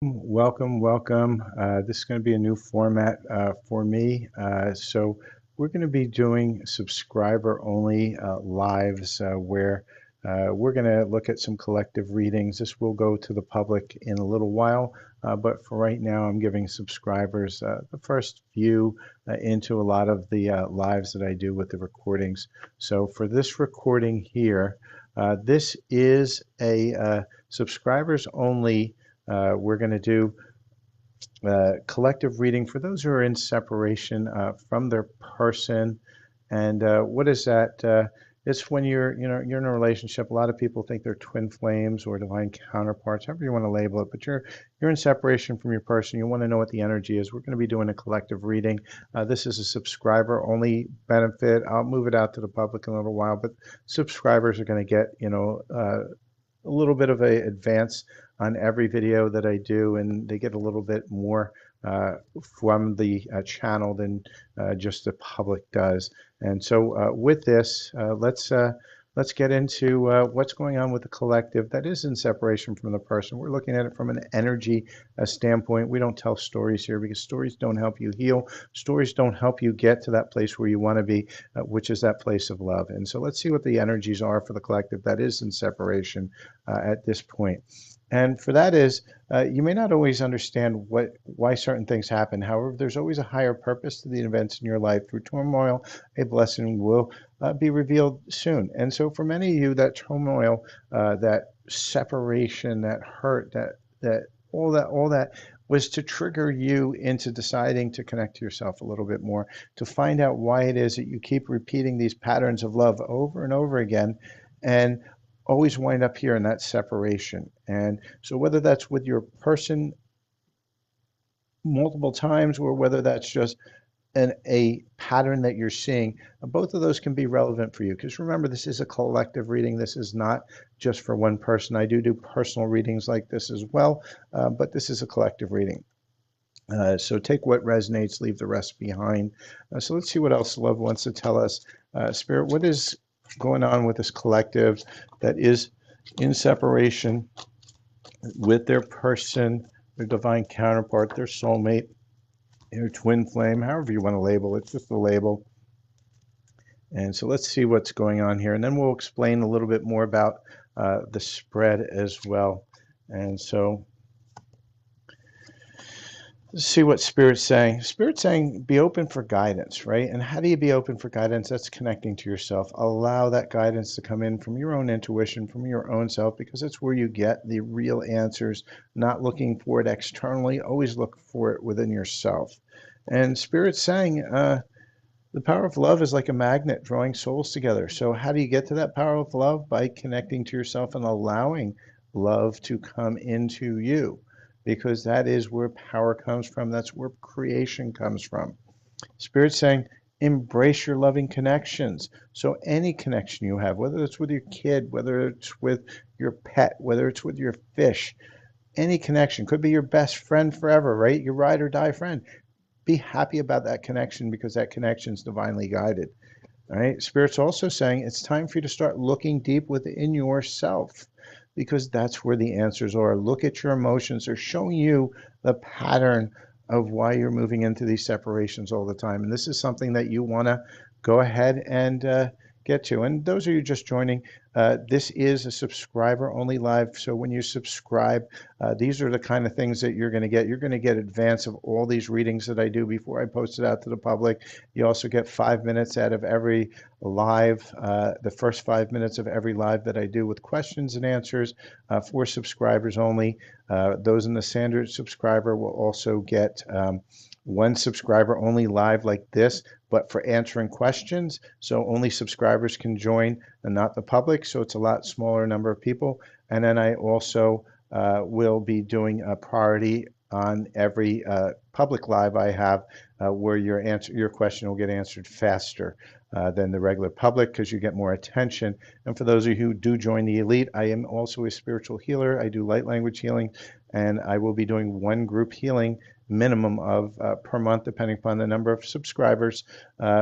Welcome, welcome. This is going to be a new format for me. So we're going to be doing subscriber only lives where we're going to look at some collective readings. This will go to the public in a little while, but for right now, I'm giving subscribers the first view into a lot of the lives that I do with the recordings. So for this recording here, this is a subscribers only. We're going to do collective reading for those who are in separation from their person. And what is that? It's when you're in a relationship. A lot of people think they're twin flames or divine counterparts, however you want to label it. But you're in separation from your person. You want to know what the energy is. We're going to be doing a collective reading. This is a subscriber only benefit. I'll move it out to the public in a little while, but subscribers are going to get a little bit of a advance on every video that I do, and they get a little bit more from the channel than just the public does. And so with this, let's get into what's going on with the collective that is in separation from the person. We're looking at it from an energy standpoint. We don't tell stories here because stories don't help you heal. Stories don't help you get to that place where you want to be, which is that place of love. And so let's see what the energies are for the collective that is in separation at this point. And for that is, you may not always understand why certain things happen. However, there's always a higher purpose to the events in your life. Through turmoil, a blessing will be revealed soon. And so, for many of you, that turmoil, that separation, that hurt, that all that was to trigger you into deciding to connect to yourself a little bit more, to find out why it is that you keep repeating these patterns of love over and over again, and always wind up here in that separation. And so whether that's with your person multiple times or whether that's just a pattern that you're seeing, both of those can be relevant for you. Because remember, this is a collective reading. This is not just for one person. I do personal readings like this as well, but this is a collective reading. So take what resonates, leave the rest behind. So let's see what else love wants to tell us. Spirit, what is going on with this collective that is in separation with their person, their divine counterpart, their soulmate, their twin flame, however you want to label it, just a label. And so let's see what's going on here. And then we'll explain a little bit more about the spread as well. And so let's see what Spirit's saying. Spirit's saying be open for guidance, right? And how do you be open for guidance? That's connecting to yourself. Allow that guidance to come in from your own intuition, from your own self, because it's where you get the real answers, not looking for it externally. Always look for it within yourself. And Spirit's saying the power of love is like a magnet drawing souls together. So how do you get to that power of love? By connecting to yourself and allowing love to come into you, because that is where power comes from. That's where creation comes from. Spirit saying, embrace your loving connections. So any connection you have, whether it's with your kid, whether it's with your pet, whether it's with your fish, any connection could be your best friend forever, right? Your ride or die friend. Be happy about that connection because that connection is divinely guided. All right. Spirit's also saying it's time for you to start looking deep within yourself because that's where the answers are. Look at your emotions. They're showing you the pattern of why you're moving into these separations all the time. And this is something that you want to go ahead and get to. And those of you just joining, this is a subscriber only live. So when you subscribe, these are the kind of things that you're going to get. You're going to get advance of all these readings that I do before I post it out to the public. You also get 5 minutes out of every live, the first 5 minutes of every live that I do with questions and answers for subscribers only. Those in the standard subscriber will also get one subscriber only live like this, but for answering questions. So only subscribers can join and not the public. So it's a lot smaller number of people. And then I also will be doing a priority on every public live I have where your question will get answered faster. than the regular public because you get more attention. And for those of you who do join the elite, I am also a spiritual healer. I do light language healing, and I will be doing one group healing minimum of per month, depending upon the number of subscribers,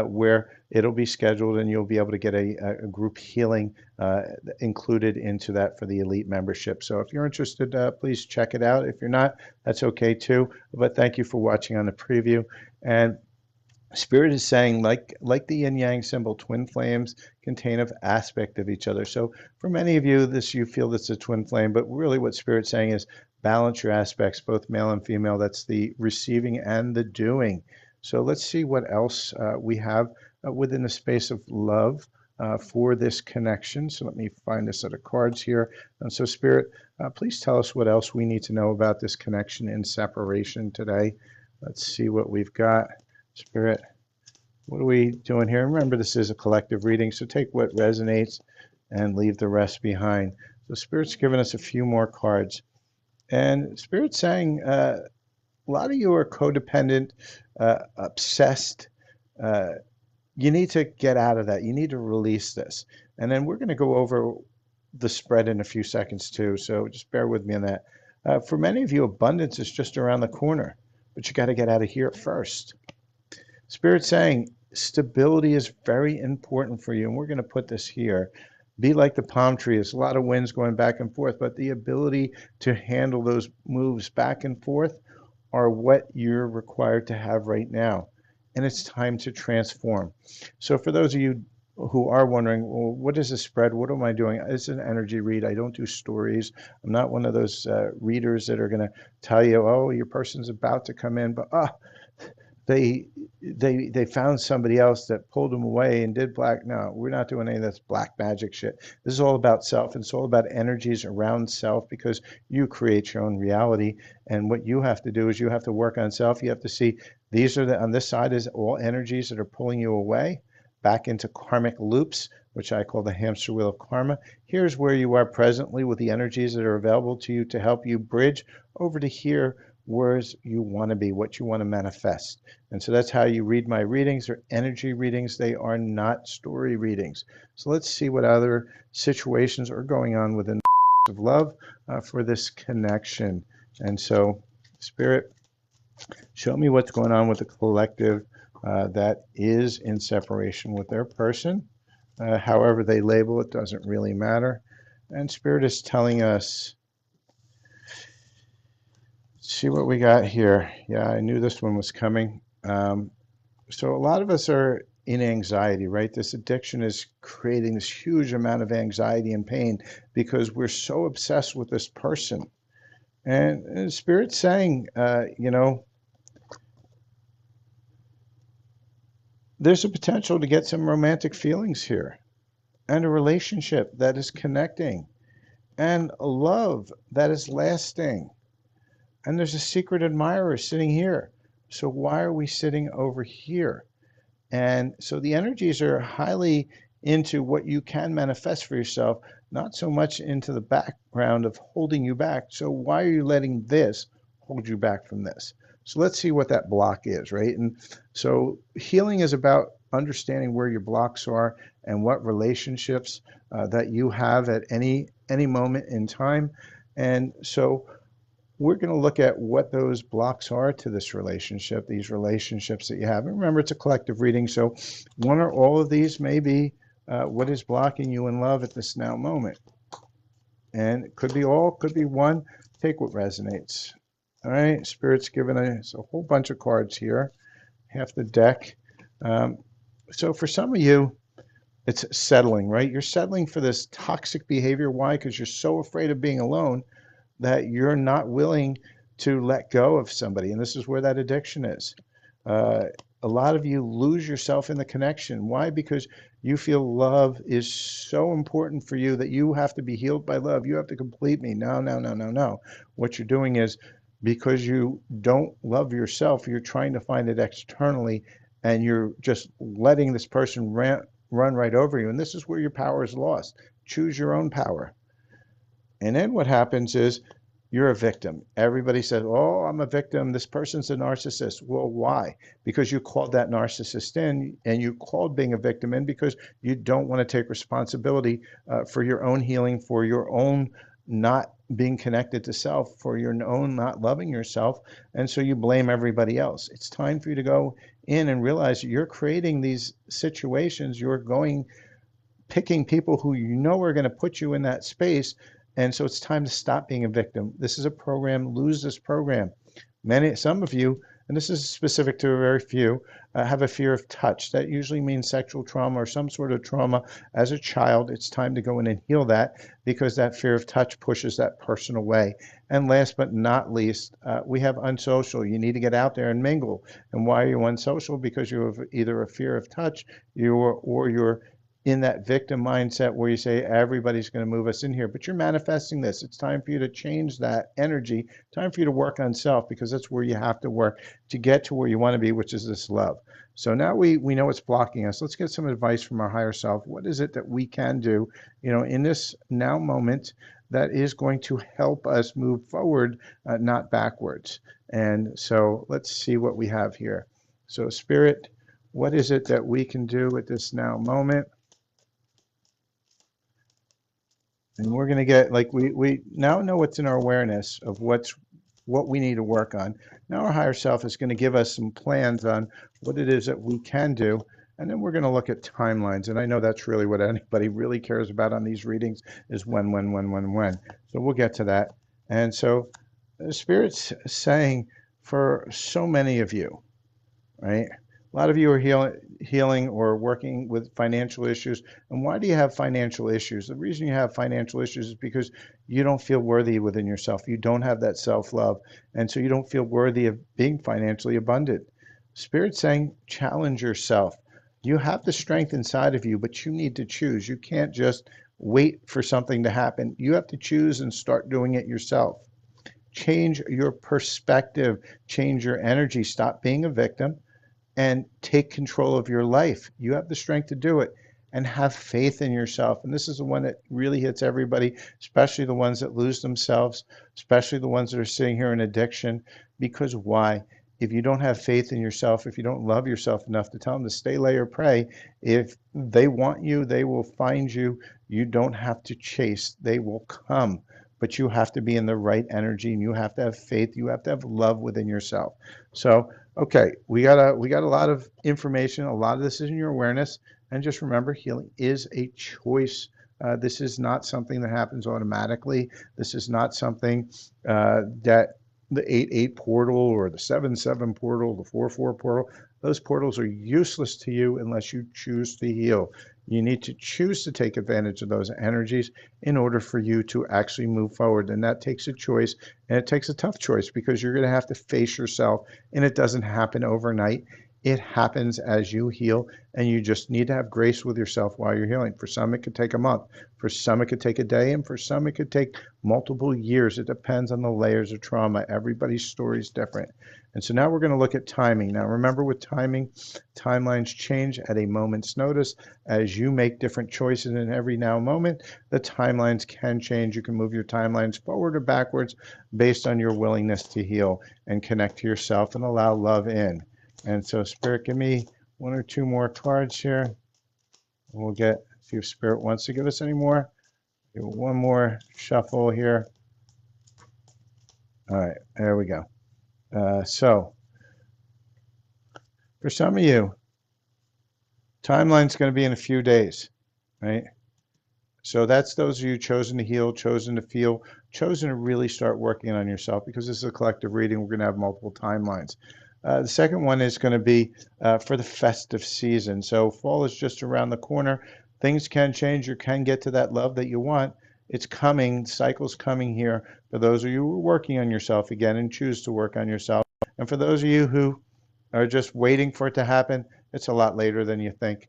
where it'll be scheduled and you'll be able to get a group healing included into that for the elite membership. So if you're interested, please check it out. If you're not, that's okay too. But thank you for watching on the preview. And Spirit is saying, like the yin yang symbol, twin flames contain an aspect of each other. So for many of you, you feel this is a twin flame, but really what Spirit's saying is balance your aspects, both male and female. That's the receiving and the doing. So let's see what else we have within the space of love for this connection. So let me find a set of cards here. And so Spirit, please tell us what else we need to know about this connection in separation today. Let's see what we've got. Spirit, what are we doing here? Remember, this is a collective reading, so take what resonates and leave the rest behind. So Spirit's giving us a few more cards. And Spirit's saying a lot of you are codependent, obsessed. You need to get out of that. You need to release this. And then we're going to go over the spread in a few seconds too, so just bear with me on that. For many of you, abundance is just around the corner, but you got to get out of here first. Spirit's saying stability is very important for you, and we're going to put this here. Be like the palm tree. There's a lot of winds going back and forth, but the ability to handle those moves back and forth are what you're required to have right now. And it's time to transform. So for those of you who are wondering, well, what is a spread? What am I doing? It's an energy read. I don't do stories. I'm not one of those readers that are going to tell you, oh, your person's about to come in, but they found somebody else that pulled them away and did black. No, we're not doing any of this black magic shit. This is all about self, and it's all about energies around self, because you create your own reality. And what you have to do is you have to work on self. You have to see these are on this side is all energies that are pulling you away back into karmic loops, which I call the hamster wheel of karma. Here's where you are presently with the energies that are available to you to help you bridge over to here, where you want to be, what you want to manifest. And so that's how you read my readings. They're energy readings. They are not story readings. So let's see what other situations are going on within of love for this connection. And so, Spirit, show me what's going on with the collective that is in separation with their person. However they label it doesn't really matter. And Spirit is telling us, see what we got here. Yeah, I knew this one was coming. So a lot of us are in anxiety, right? This addiction is creating this huge amount of anxiety and pain because we're so obsessed with this person. And Spirit's saying, there's a potential to get some romantic feelings here, and a relationship that is connecting, and a love that is lasting. And there's a secret admirer sitting here. So why are we sitting over here? And so the energies are highly into what you can manifest for yourself, not so much into the background of holding you back. So why are you letting this hold you back from this? So let's see what that block is, right? And so healing is about understanding where your blocks are and what relationships that you have at any moment in time. And so we're going to look at what those blocks are to this relationship, these relationships that you have. And remember, it's a collective reading, so one or all of these may be what is blocking you in love at this now moment. And it could be all, could be one. Take what resonates. All right, Spirit's given us a whole bunch of cards here, half the deck. So for some of you, it's settling, right? You're settling for this toxic behavior. Why? Because you're so afraid of being alone that you're not willing to let go of somebody. And this is where that addiction is. A lot of you lose yourself in the connection. Why? Because you feel love is so important for you that you have to be healed by love. You have to complete me. No, no, no, no, no. What you're doing is, because you don't love yourself, you're trying to find it externally, and you're just letting this person run right over you. And this is where your power is lost. Choose your own power. And then what happens is You're a victim. Everybody says, "Oh, I'm a victim. This person's a narcissist." Well, why? Because you called that narcissist in, and you called being a victim in because you don't want to take responsibility for your own healing, for your own not being connected to self, for your own not loving yourself, and so you blame everybody else. It's time for you to go in and realize you're creating these situations. You're going picking people who you know are going to put you in that space. And so it's time to stop being a victim. This is a program, lose this program. Some of you, and this is specific to a very few, have a fear of touch. That usually means sexual trauma or some sort of trauma as a child. It's time to go in and heal that because that fear of touch pushes that person away. And last but not least, we have unsocial. You need to get out there and mingle. And why are you unsocial? Because you have either a fear of touch, or you're in that victim mindset where you say everybody's going to move us in here, but you're manifesting this. It's time for you to change that energy. Time for you to work on self because that's where you have to work to get to where you want to be, which is this love. So now we know what's blocking us. Let's get some advice from our higher self. What is it that we can do, in this now moment that is going to help us move forward, not backwards? And so let's see what we have here. So Spirit, what is it that we can do at this now moment? And we're going to get, like, we now know what's in our awareness of what we need to work on. Now our higher self is going to give us some plans on what it is that we can do. And then we're going to look at timelines. And I know that's really what anybody really cares about on these readings is when. So we'll get to that. And so the Spirit's saying for so many of you, right? A lot of you are healing or working with financial issues. And why do you have financial issues? The reason you have financial issues is because you don't feel worthy within yourself. You don't have that self-love. And so you don't feel worthy of being financially abundant. Spirit's saying, challenge yourself. You have the strength inside of you, but you need to choose. You can't just wait for something to happen. You have to choose and start doing it yourself. Change your perspective, change your energy. Stop being a victim and take control of your life. You have the strength to do it and have faith in yourself. And this is the one that really hits everybody, especially the ones that lose themselves, especially the ones that are sitting here in addiction. Because why? If you don't have faith in yourself, if you don't love yourself enough to tell them to stay, lay, or pray, if they want you, they will find you. You don't have to chase, they will come. But you have to be in the right energy and you have to have faith. You have to have love within yourself. So okay, we got a lot of information. A lot of this is in your awareness, and just remember, healing is a choice. This is not something that happens automatically. This is not something that the 8-8 portal or the 7-7 portal, the 4-4 portal. Those portals are useless to you unless you choose to heal. You need to choose to take advantage of those energies in order for you to actually move forward. And that takes a choice, and it takes a tough choice because you're going to have to face yourself, and it doesn't happen overnight. It happens as you heal, and you just need to have grace with yourself while you're healing. For some, it could take a month. For some, it could take a day, and for some, it could take multiple years. It depends on the layers of trauma. Everybody's story is different. And so now we're going to look at timing. Now, remember with timing, timelines change at a moment's notice. As you make different choices in every now moment, the timelines can change. You can move your timelines forward or backwards based on your willingness to heal and connect to yourself and allow love in. And so, Spirit, give me one or two more cards here. And we'll see if Spirit wants to give us any more. Do one more shuffle here. All right, there we go. So, for some of you, timeline's going to be in a few days, right? So that's those of you chosen to heal, chosen to feel, chosen to really start working on yourself, because this is a collective reading. We're going to have multiple timelines. The second one is going to be for the festive season. So fall is just around the corner. Things can change. You can get to that love that you want. It's coming. Cycle's coming here. For those of you who are working on yourself again and choose to work on yourself. And for those of you who are just waiting for it to happen, it's a lot later than you think.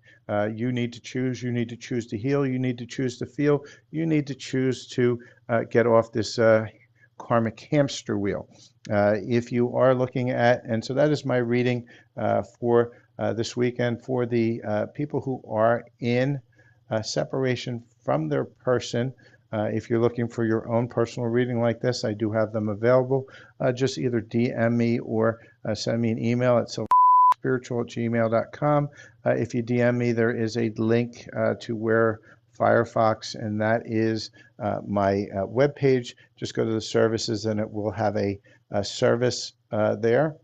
You need to choose. You need to choose to heal. You need to choose to feel. You need to choose to get off this karmic hamster wheel. If you are looking at, and so that is my reading for this weekend for the people who are in separation from their person. If you're looking for your own personal reading like this, I do have them available. Just either DM me or send me an email at silverfoxspiritual@gmail.com. If you DM me, there is a link to where Firefox, and that is my webpage. Just go to the services, and it will have a service there,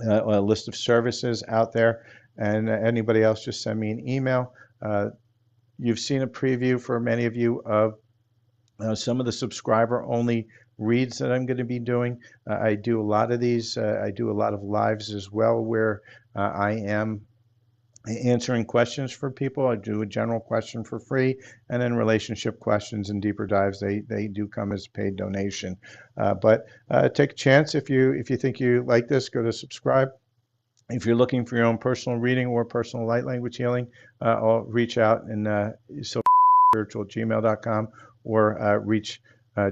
a list of services out there. And anybody else, just send me an email. You've seen a preview for many of you of some of the subscriber only reads that I'm going to be doing. I do a lot of these. I do a lot of lives as well where I am answering questions for people. I do a general question for free, and then relationship questions and deeper dives, they do come as paid donation. But take a chance. If you think you like this, go to subscribe. If you're looking for your own personal reading or personal light language healing, I'll reach out and silverfoxspiritual@gmail.com, or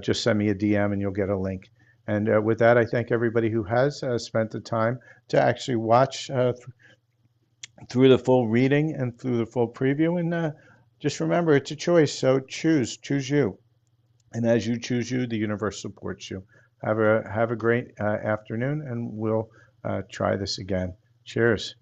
just send me a DM and you'll get a link. And with that, I thank everybody who has spent the time to actually watch through the full reading and through the full preview. And just remember, it's a choice. So choose you. And as you choose you, the universe supports you. Have a great afternoon, and we'll try this again. Cheers.